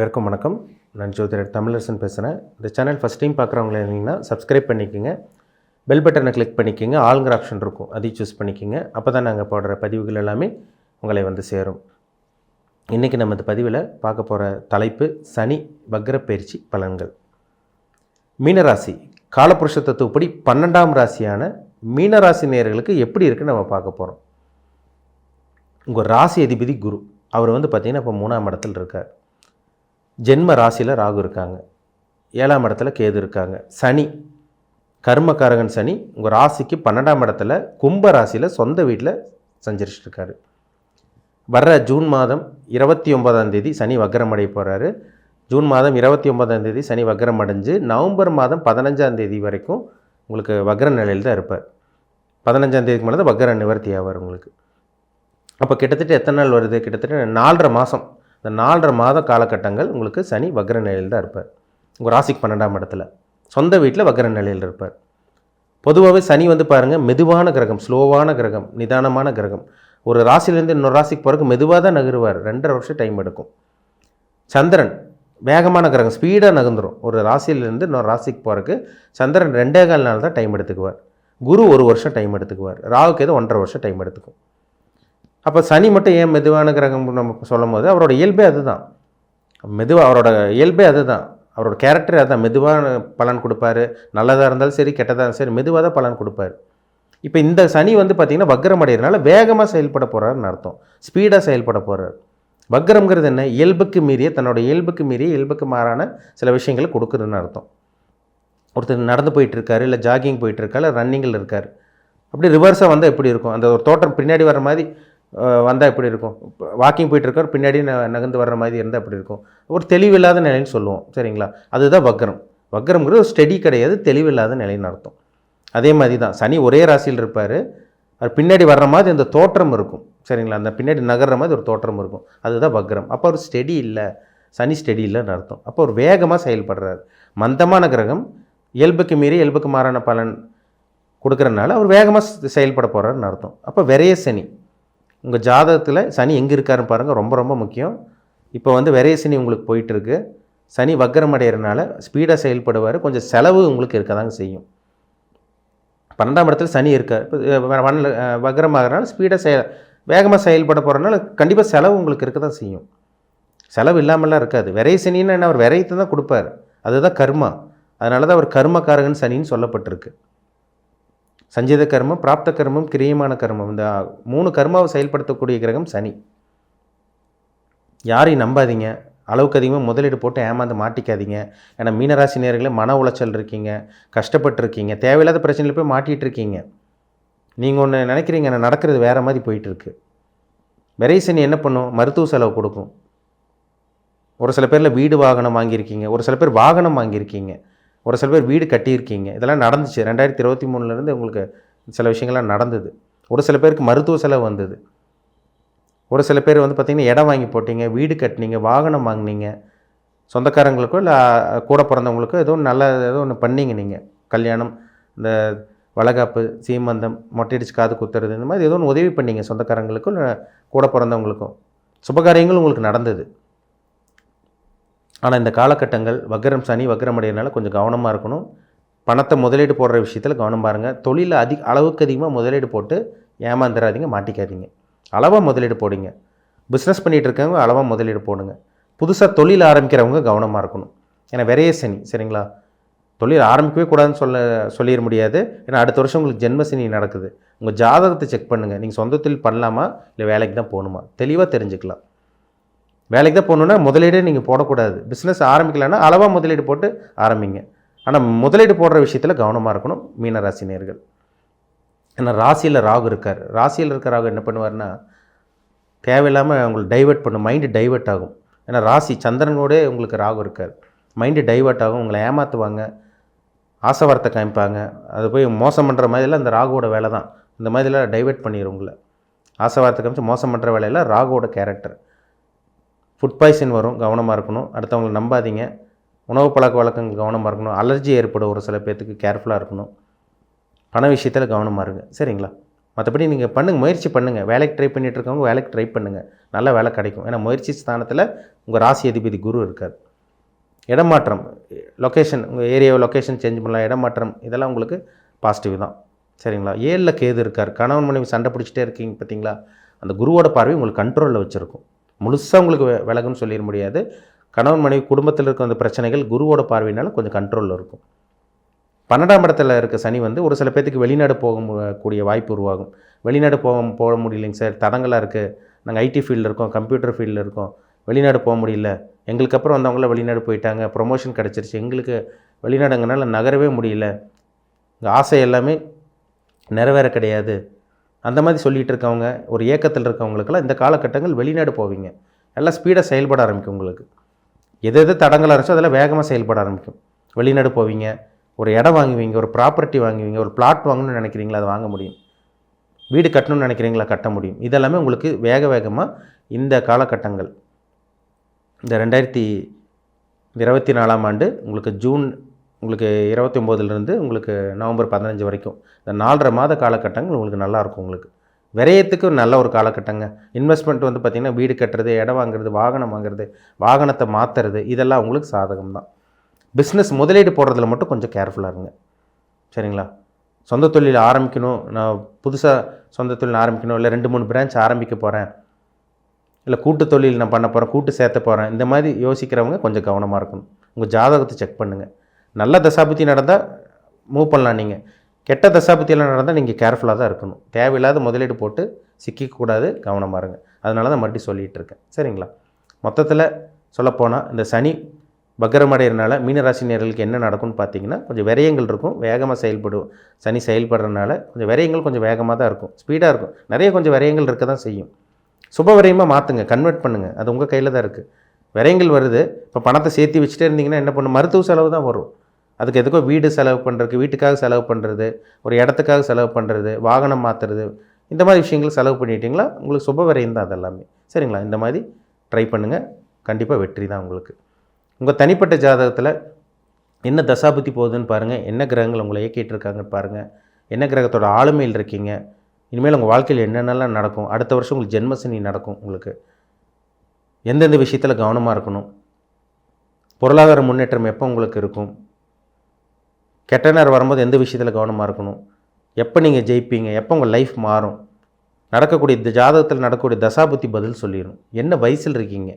அனைவருக்கும் வணக்கம். நான் ஜோதிடர் தமிழரசன் பேசுகிறேன். இந்த சேனல் ஃபஸ்ட் டைம் பார்க்குறவங்கள இருந்தீங்கன்னா சப்ஸ்கிரைப் பண்ணிக்கோங்க, பெல் பட்டனை கிளிக் பண்ணிக்கோங்க, ஆளுங்கிற ஆப்ஷன் இருக்கும், அதையும் சூஸ் பண்ணிக்கோங்க. அப்போ தான் நாங்கள் போடுற பதிவுகள் எல்லாமே உங்களை வந்து சேரும். இன்றைக்கி நம்ம இந்த பதிவில் பார்க்க போகிற தலைப்பு சனி வக்ர பயிற்சி பலன்கள். மீனராசி காலபுருஷ தத்துவப்படி 12ஆம் ராசியான மீனராசி நேயர்களுக்கு எப்படி இருக்குன்னு நம்ம பார்க்க போகிறோம். உங்கள் ராசி அதிபதி குரு, அவர் வந்து பார்த்திங்கன்னா இப்போ 3ஆம் இடத்துல இருக்கார். ஜென்ம ராசியில் ராகு இருக்காங்க, 7ஆம் இடத்துல கேது இருக்காங்க. சனி கர்மகாரகன் சனி உங்கள் ராசிக்கு 12ஆம் இடத்துல கும்ப ராசியில் சொந்த வீட்டில் சஞ்சரிச்சிட்ருக்காரு. வர்ற ஜூன் மாதம் 29ஆம் தேதி சனி வக்ரம் அடைய போகிறாரு. ஜூன் மாதம் 29ஆம் தேதி சனி வக்ரம் அடைஞ்சு நவம்பர் மாதம் 15ஆம் தேதி வரைக்கும் உங்களுக்கு வக்ர நிலையில் தான் இருப்பார். 15ஆம் தேதிக்கு மேலே தான் வக்ர நிவர்த்தி ஆவார் உங்களுக்கு. அப்போ கிட்டத்தட்ட எத்தனை நாள் வருது? கிட்டத்தட்ட 4.5 மாதம். இந்த 4.5 மாத காலகட்டங்கள் உங்களுக்கு சனி வக்ர நிலையில் தான் இருப்பார். உங்கள் ராசிக்கு 12ஆம் இடத்துல சொந்த வீட்டில் வக்ர நிலையில் இருப்பார். பொதுவாகவே சனி வந்து பாருங்கள் மெதுவான கிரகம், ஸ்லோவான கிரகம், நிதானமான கிரகம். ஒரு ராசிலேருந்து இன்னொரு ராசிக்கு போகிறதுக்கு மெதுவாக தான் நகருவார். 2.5 வருஷம் டைம் எடுக்கும். சந்திரன் வேகமான கிரகம், ஸ்பீடாக நகர்ந்துடும். ஒரு ராசியிலேருந்து இன்னொரு ராசிக்கு போகிறதுக்கு சந்திரன் 2.25 நாள் தான் டைம் எடுத்துக்குவார். குரு 1 வருஷம் டைம் எடுத்துக்குவார். ராகுக்கு ஏதோ 1.5 வருஷம் டைம் எடுத்துக்கும். அப்போ சனி மட்டும் ஏன் மெதுவான கிரகம் நம்ம சொல்லும் போது அவரோட இயல்பே அதுதான். அவரோட இயல்பே அதுதான், அவரோட கேரக்டர் அதுதான். மெதுவான பலன் கொடுப்பாரு. நல்லதாக இருந்தாலும் சரி, கெட்டதாக இருந்தாலும் சரி, மெதுவாக தான் பலன் கொடுப்பார். இப்போ இந்த சனி வந்து பார்த்திங்கன்னா வக்ரம் அடைகிறதுனால வேகமாக செயல்பட போகிறாருன்னு அர்த்தம். ஸ்பீடாக செயல்பட போகிறார். வக்ரம்ங்கிறது என்ன? இயல்புக்கு மீறிய, தன்னோட இயல்புக்கு மீறிய, இயல்புக்கு மாறான சில விஷயங்களை கொடுக்குறதுன்னு அர்த்தம். ஒருத்தர் நடந்து போயிட்டுருக்காரு, இல்லை ஜாகிங் போயிட்டுருக்காரு, இல்லை ரன்னிங்கில் இருக்கார். அப்படி ரிவர்ஸாக வந்தால் எப்படி இருக்கும்? அந்த ஒரு தோட்டம் பின்னாடி வர்ற மாதிரி வந்தால் எப்படி இருக்கும்? வாக்கிங் போயிட்டுருக்கார், பின்னாடி நகர்ந்து வர்ற மாதிரி இருந்தால் எப்படி இருக்கும்? ஒரு தெளிவில்லாத நிலைன்னு சொல்லுவோம், சரிங்களா? அதுதான் வக்ரம். வக்ரம்ங்கிறது ஒரு ஸ்டெடி கிடையாது, தெளிவில்லாத நிலைன்னு அர்த்தம். அதே மாதிரி தான் சனி ஒரே ராசியில் இருப்பார். அது பின்னாடி வர்ற மாதிரி அந்த தோற்றம் இருக்கும், சரிங்களா? அந்த பின்னாடி நகர்ற மாதிரி ஒரு தோற்றம் இருக்கும், அதுதான் வக்ரம். அப்போ ஒரு ஸ்டெடி இல்லை, சனி ஸ்டெடி இல்லைன்னு அர்த்தம். அப்போ ஒரு வேகமாக செயல்படுறாரு. மந்தமான கிரகம் இயல்புக்கு மீறி இயல்புக்கு மாறான பலன் கொடுக்குறதுனால அவர் வேகமாக செயல்பட போகிறாருன்னு அர்த்தம். அப்போ விரைய சனி உங்கள் ஜாதகத்தில் சனி எங்கே இருக்காருன்னு பாருங்கள், ரொம்ப ரொம்ப முக்கியம். இப்போ வந்து விரைய சனி உங்களுக்கு போயிட்டுருக்கு. சனி வக்ரம் அடைகிறதுனால ஸ்பீடாக செயல்படுவார். கொஞ்சம் செலவு உங்களுக்கு இருக்க தாங்க செய்யும். 12ஆம் இடத்துல சனி இருக்கார். இப்போ வக்ரம் ஆகிறனால ஸ்பீடாக வேகமாக செயல்பட போகிறதுனால கண்டிப்பாக செலவு உங்களுக்கு இருக்க தான் செய்யும். செலவு இல்லாமலாம் இருக்காது. விரைய சனின்னு என்ன? அவர் விரையத்தை தான் கொடுப்பார். அதுதான் கர்மா. அதனால தான் அவர் கர்மகாரகன் சனின்னு சொல்லப்பட்டிருக்கு. சஞ்சித கர்மம், பிராப்த கர்மம், கிரியமான கர்மம், இந்த 3 கர்மாவை செயல்படுத்தக்கூடிய கிரகம் சனி. யாரையும் நம்பாதீங்க. அளவுக்கு அதிகமாக முதலீடு போட்டு ஏமாந்து மாட்டிக்காதீங்க. ஏன்னா மீனராசி நேயர்களே மன உளைச்சல் இருக்கீங்க, கஷ்டப்பட்டுருக்கீங்க, தேவையில்லாத பிரச்சனையில் போய் மாட்டிகிட்டு இருக்கீங்க. நீங்கள் ஒன்று நினைக்கிறீங்க, நான் நடக்கிறது வேறு மாதிரி போயிட்டுருக்கு. விரைய சனி என்ன பண்ணும்? மருத்துவ செலவு கொடுக்கும். ஒரு சில பேரில் வீடு வாகனம் வாங்கியிருக்கீங்க, ஒரு சில பேர் வாகனம் வாங்கியிருக்கீங்க, ஒரு சில பேர் வீடு கட்டியிருக்கீங்க. இதெல்லாம் நடந்துச்சு. 2023 உங்களுக்கு சில விஷயங்கள்லாம் நடந்தது. ஒரு சில பேருக்கு மருத்துவ செலவு வந்தது. ஒரு சில பேர் வந்து பார்த்திங்கன்னா இடம் வாங்கி போட்டிங்க, வீடு கட்டினீங்க, வாகனம் வாங்கினீங்க. சொந்தக்காரங்களுக்கோ இல்லை கூட பிறந்தவங்களுக்கோ ஏதோ ஒன்று பண்ணிங்க. நீங்கள் கல்யாணம், இந்த வளகாப்பு, சீமந்தம், மொட்டையடிச்சு காது குத்துறது, இந்த மாதிரி ஏதோ ஒன்று உதவி பண்ணிங்க சொந்தக்காரங்களுக்கும் இல்லை கூட பிறந்தவங்களுக்கும். சுபகாரியங்களும் உங்களுக்கு நடந்தது. ஆனால் இந்த காலகட்டங்கள் சனி வக்ரம் அடைகிறதுனால கொஞ்சம் கவனமாக இருக்கணும். பணத்தை முதலீடு போடுற விஷயத்தில் கவனம் பாருங்கள். தொழிலில் அளவுக்கு அதிகமாக முதலீடு போட்டு ஏமாந்துடாதீங்க, மாட்டிக்காதீங்க. அளவாக முதலீடு போடுங்க. பிஸ்னஸ் பண்ணிகிட்டு இருக்கவங்க அளவாக முதலீடு போடுங்க. புதுசாக தொழில் ஆரம்பிக்கிறவங்க கவனமாக இருக்கணும். ஏன்னா விரைய சனி, சரிங்களா? தொழில் ஆரம்பிக்கவே கூடாதுன்னு சொல்லிட முடியாது. ஏன்னா அடுத்த வருஷம் உங்களுக்கு ஜென்மசனி நடக்குது. உங்கள் ஜாதகத்தை செக் பண்ணுங்கள். நீங்கள் சொந்த தொழில் பண்ணலாமா இல்லை வேலைக்கு தான் போகணுமா தெளிவாக தெரிஞ்சுக்கலாம். வேலைக்கு தான் போகணுன்னா முதலீடே நீங்கள் போடக்கூடாது. பிஸ்னஸ் ஆரம்பிக்கலான்னா அளவாக முதலீடு போட்டு ஆரம்பிங்க. ஆனால் முதலீடு போடுற விஷயத்தில் கவனமாக இருக்கணும் மீனராசி நேயர்கள். ஏன்னா ராசியில் ராகு இருக்கார். ராசியில் இருக்க ராகு என்ன பண்ணுவார்னா தேவையில்லாமல் உங்களுக்கு டைவெர்ட் பண்ணும், மைண்டு டைவெர்ட் ஆகும். ஏன்னா ராசி சந்திரனோடே உங்களுக்கு ராகு இருக்கார். மைண்டு டைவெர்ட் ஆகும், உங்களை ஏமாற்றுவாங்க, ஆசை வார்த்தை காமிப்பாங்க. அது போய் மோசம் பண்ணுற மாதிரிலாம் அந்த ராகுவோட வேலை தான். இந்த மாதிரிலாம் டைவெர்ட் பண்ணிடும் உங்களை. ஆசை வார்த்தை காமிச்சு மோசம் பண்ணுற வேலையெல்லாம் ராகுவோட கேரக்டர். ஃபுட் பாய்சன் வரும், கவனமாக இருக்கணும். அடுத்தவங்களை நம்பாதீங்க. உணவு பழக்க வழக்கங்கள் கவனமாக இருக்கணும். அலர்ஜி ஏற்படும் ஒரு சில பேர்த்துக்கு, கேர்ஃபுல்லாக இருக்கணும். பண விஷயத்தில் கவனமாக இருங்க, சரிங்களா? மற்றபடி நீங்கள் பண்ணுங்கள், முயற்சி பண்ணுங்கள். வேலைக்கு ட்ரை பண்ணிகிட்டு இருக்கவங்க வேலைக்கு ட்ரை பண்ணுங்கள், நல்ல வேலை கிடைக்கும். ஏன்னா முயற்சி ஸ்தானத்தில் உங்கள் ராசி அதிபதி குரு இருக்கார். இடமாற்றம், லொக்கேஷன், உங்கள் ஏரியாவை லொக்கேஷன் சேஞ்ச் பண்ணலாம், இடமாற்றம், இதெல்லாம் உங்களுக்கு பாசிட்டிவ் தான். சரிங்களா? 7ல் கேது இருக்கார். கணவன் மனைவி சண்டை பிடிச்சிட்டே இருக்கீங்க பார்த்தீங்களா, அந்த குருவோட பார்வை உங்களுக்கு கண்ட்ரோலில் வச்சுருக்கும். முழுசாக உங்களுக்கு விலகுன்னு சொல்லிட முடியாது. கணவன் மனைவி குடும்பத்தில் இருக்க அந்த பிரச்சனைகள் குருவோட பார்வையினால் கொஞ்சம் கண்ட்ரோலில் இருக்கும். 12ஆம் இடத்துல இருக்க சனி வந்து ஒரு சில பேர்த்துக்கு வெளிநாடு போகக்கூடிய வாய்ப்பு உருவாகும். வெளிநாடு போக முடியலைங்க சார், தடங்களாக இருக்குது, நாங்கள் ஐடி ஃபீல்டில் இருக்கோம், கம்ப்யூட்டர் ஃபீல்டில் இருக்கோம், வெளிநாடு போக முடியல, எங்களுக்கு அப்புறம் வந்தவங்களாம் வெளிநாடு போயிட்டாங்க, ப்ரொமோஷன் கிடச்சிருச்சு, எங்களுக்கு வெளிநாடுங்கனால நகரவே முடியல, இந்த ஆசை எல்லாமே நிறைவேற கிடையாது, அந்த மாதிரி சொல்லிகிட்டு இருக்கவங்க, ஒரு ஏக்கத்தில் இருக்கவங்களுக்கெல்லாம் இந்த காலகட்டங்கள் வெளிநாடு போவீங்க. எல்லாம் ஸ்பீடாக செயல்பட ஆரம்பிக்கும். உங்களுக்கு எது தடங்களாக இருந்துச்சோ அதெல்லாம் வேகமாக செயல்பட ஆரம்பிக்கும். வெளிநாடு போவீங்க, ஒரு இடம் வாங்குவீங்க, ஒரு ப்ராப்பர்ட்டி வாங்குவீங்க, ஒரு பிளாட் வாங்கணும்னு நினைக்கிறீங்களா அது வாங்க முடியும், வீடு கட்டணும்னு நினைக்கிறீங்களா கட்ட முடியும். இதெல்லாமே உங்களுக்கு வேகமாக இந்த காலகட்டங்கள், இந்த 2024ஆம் ஆண்டு உங்களுக்கு ஜூன் உங்களுக்கு 29லேருந்து உங்களுக்கு நவம்பர் 15 வரைக்கும் இந்த 4.5 மாத காலகட்டங்கள் உங்களுக்கு நல்லாயிருக்கும். உங்களுக்கு விரயத்துக்கு நல்ல ஒரு காலகட்டங்க. இன்வெஸ்ட்மெண்ட் வந்து பார்த்திங்கன்னா வீடு கட்டுறது, இடம் வாங்குறது, வாகனம் வாங்குறது, வாகனத்தை மாற்றுறது, இதெல்லாம் உங்களுக்கு சாதகம் தான். பிஸ்னஸ் முதலீடு போடுறதுல மட்டும் கொஞ்சம் கேர்ஃபுல்லாக இருங்க. சரிங்களா? சொந்த தொழில் ஆரம்பிக்கணும், நான் புதுசாக சொந்த தொழில் ஆரம்பிக்கணும், இல்லை 2-3 பிரான்ச் ஆரம்பிக்க போகிறேன், இல்லை கூட்டு தொழில் நான் பண்ண போகிறேன், கூட்டு சேர்த்த போகிறேன், இந்த மாதிரி யோசிக்கிறவங்க கொஞ்சம் கவனமாக இருக்கணும். உங்கள் ஜாதகத்தை செக் பண்ணுங்கள். நல்ல தசாபுத்தி நடந்தால் மூவ் பண்ணலாம். நீங்கள் கெட்ட தசாபுத்தியெல்லாம் நடந்தால் நீங்கள் கேர்ஃபுல்லாக தான் இருக்கணும். தேவையில்லாத முதலீடு போட்டு சிக்கிக்கூடாது, கவனமாக இருங்க. அதனால தான் மறுபடியும் சொல்லிகிட்டு இருக்கேன். சரிங்களா? மொத்தத்தில் சொல்லப்போனால் இந்த சனி வக்கரமடைகிறனால மீனராசினியர்களுக்கு என்ன நடக்கும்னு பார்த்தீங்கன்னா, கொஞ்சம் விரயங்கள் இருக்கும், வேகமாக செயல்படும். சனி செயல்படுறதுனால கொஞ்சம் விரயங்கள் கொஞ்சம் வேகமாக தான் இருக்கும், ஸ்பீடாக இருக்கும். நிறைய கொஞ்சம் விரயங்கள் இருக்க தான் செய்யும். சுப விரயமாக மாற்றுங்க, கன்வெர்ட் பண்ணுங்கள். அது உங்கள் கையில் தான் இருக்குது. விரயங்கள் வருது, இப்போ பணத்தை சேர்த்து வச்சுட்டே இருந்தீங்கன்னா என்ன பண்ணும், மருத்துவ செலவு தான் வரும். அதுக்கு எதுக்கோ வீடு செலவு பண்ணுறதுக்கு, வீட்டுக்காக செலவு பண்ணுறது, ஒரு இடத்துக்காக செலவு பண்ணுறது, வாகனம் மாற்றுறது, இந்த மாதிரி விஷயங்கள் செலவு பண்ணிட்டீங்களா உங்களுக்கு சுப விரயம் தான் அதெல்லாமே. சரிங்களா? இந்த மாதிரி ட்ரை பண்ணுங்கள், கண்டிப்பாக வெற்றி தான் உங்களுக்கு. உங்கள் தனிப்பட்ட ஜாதகத்தில் என்ன தசாபுத்தி போகுதுன்னு பாருங்கள், என்ன கிரகங்கள் உங்களை இயக்கிட்டு இருக்காங்கன்னு பாருங்கள், என்ன கிரகத்தோட ஆளுமையில் இருக்கீங்க, இனிமேல் உங்கள் வாழ்க்கையில் என்னென்னலாம் நடக்கும், அடுத்த வருஷம் உங்களுக்கு ஜென்மசனி நடக்கும், உங்களுக்கு எந்தெந்த விஷயத்தில் கவனமாக இருக்கணும், பொருளாதார முன்னேற்றம் எப்போ உங்களுக்கு இருக்கும், கெட்ட நேரம் வரும்போது எந்த விஷயத்தில் கவனமாக இருக்கணும், எப்போ நீங்கள் ஜெயிப்பீங்க, எப்போ உங்கள் லைஃப் மாறும், நடக்கக்கூடிய இந்த ஜாதகத்தில் நடக்கக்கூடிய தசாபுத்தி பதில் சொல்லிடணும். என்ன வயசில் இருக்கீங்க,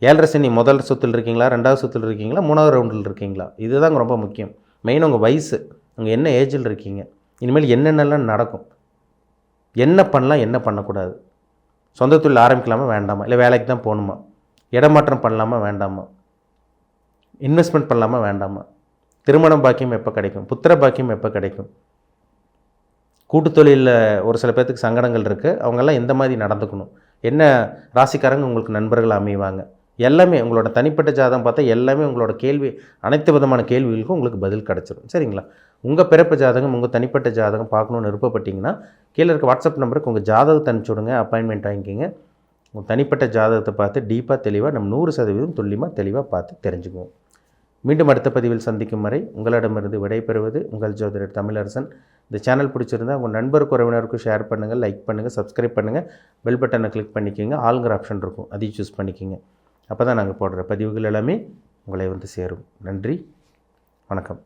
7.5 சனி முதல் சுற்றில் இருக்கீங்களா, 2வது சுற்றில் இருக்கீங்களா, 3வது ரவுண்டில் இருக்கீங்களா, இதுதாங்க ரொம்ப முக்கியம். மெயின் உங்கள் வயசு, உங்கள் என்ன ஏஜில் இருக்கீங்க, இனிமேல் என்னென்னலாம் நடக்கும், என்ன பண்ணலாம் என்ன பண்ணக்கூடாது, சொந்த தொழில் ஆரம்பிக்கலாமா வேண்டாமா, இல்லை வேலைக்கு தான் போகணுமா, இடமாற்றம் பண்ணலாமா வேண்டாமா, இன்வெஸ்ட்மெண்ட் பண்ணலாமா வேண்டாமா, திருமணம் பாக்கியம் எப்போ கிடைக்கும், புத்திர பாக்கியம் எப்போ கிடைக்கும், கூட்டு தொழிலில் ஒரு சில பேர்த்துக்கு சங்கடங்கள் இருக்குது, அவங்கெல்லாம் எந்த மாதிரி நடந்துக்கணும், என்ன ராசிக்காரங்க உங்களுக்கு நண்பர்கள் அமைவாங்க, எல்லாமே உங்களோட தனிப்பட்ட ஜாதகம் பார்த்தா எல்லாமே உங்களோட கேள்வி, அனைத்து விதமான கேள்விகளுக்கும் உங்களுக்கு பதில் கிடச்சிடும். சரிங்களா? உங்கள் பிறப்பு ஜாதகம், உங்கள் தனிப்பட்ட ஜாதகம் பார்க்கணுன்னு விருப்பப்பட்டீங்கன்னா கீழே இருக்க வாட்ஸ்அப் நம்பருக்கு உங்கள் ஜாதகத்தை அனுப்பிச்சி விடுங்க, அப்பாயின்மெண்ட் வாங்கிக்கிங்க. உங்கள் தனிப்பட்ட ஜாதகத்தை பார்த்து டீப்பாக தெளிவாக நம்ம 100% துல்லியமாக தெளிவாக பார்த்து தெரிஞ்சுக்குவோம். மீண்டும் அடுத்த பதிவில் சந்திக்கும் வரை உங்களிடமிருந்து விடைபெறுவது உங்கள் ஜோதிடர் தமிழரசன். இந்த சேனல் பிடிச்சிருந்தால் உங்கள் நண்பருக்கு உறவினருக்கும் ஷேர் பண்ணுங்கள், லைக் பண்ணுங்கள், சப்ஸ்கிரைப் பண்ணுங்கள், பெல் பட்டனை கிளிக் பண்ணிக்கோங்க, ஆளுங்கிற ஆப்ஷன் இருக்கும், அதையும் சூஸ் பண்ணிக்கோங்க. அப்போ தான் நாங்கள் போடுற பதிவுகள் எல்லாமே உங்களை வந்து சேரும். நன்றி, வணக்கம்.